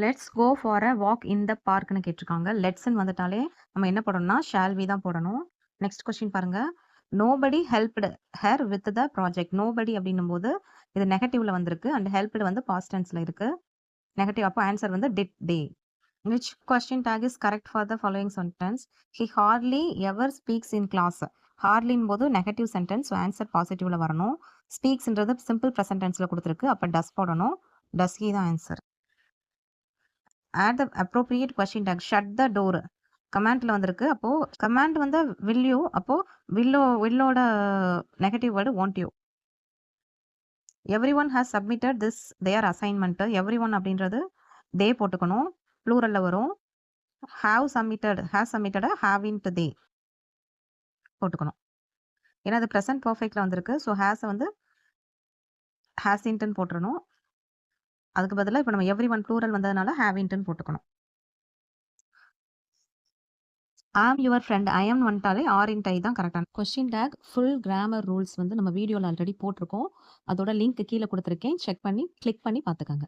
Let's go for a walk in the பார்க்னு கேட்டிருக்காங்க. லெட்ஸ்ன்னு வந்துட்டாலே நம்ம என்ன போடணும்னா, ஷால் வி தான் போடணும். நெக்ஸ்ட் கொஸ்டின் பாருங்க. Nobody helped her with the project. Nobody அப்படின்னும்போது இது நெகட்டிவ்ல வந்திருக்கு அண்ட் ஹெல்ப்டு வந்து பாஸ்ட் டென்ஸ்ல இருக்கு. நெகட்டிவ் அப்போ ஆன்சர் வந்து did they. Which question tag is correct for the following sentence? He hardly ever speaks in class. ஹார்ட்லின் போது நெகட்டிவ் சென்டென்ஸ், ஸோ ஆன்சர் பாசிட்டிவ்ல வரணும். ஸ்பீக்ஸ்ன்றது சிம்பிள் ப்ரெசன்ட் டென்ஸ்ல கொடுத்துருக்கு, அப்போ டஸ் போடணும். டஸ் ஹி தான் answer. Add the appropriate question take. Shut the door கமாண்ட்ல வந்திருக்கு. அப்போ கமாண்ட் வந்து வில் யூ, அப்போ வில்லோட negative word won't you. Everyone has submitted this their assignment. Everyone அப்படின்றது தே போட்டுக்கணும், ப்ளூரல்ல வரும். Have submitted, has submitted haven't they போட்டுக்கணும். ஏன்னா அது ப்ரெசன்ட் பர்ஃபெக்ட்ல வந்திருக்கு, ஸோ ஹேஸ் வந்து ஹேசின்ட்டுன்னு போட்டுறணும். அதுக்கு பதிலாக இப்போ நம்ம எவ்ரி ஒன் ப்ளூரல் வந்ததுனால ஹேவின்ட்டுன்னு போட்டுக்கணும். Am your friend, I am வந்துட்டாலே ஆர் இன் டை தான் கரெக்டான question take. Full grammar rules வந்து நம்ம வீடியோவில் ஆல்ரெடி போட்டிருக்கோம். அதோட லிங்க் கீழே கொடுத்துருக்கேன், செக் பண்ணி கிளிக் பண்ணி பார்த்துக்கோங்க.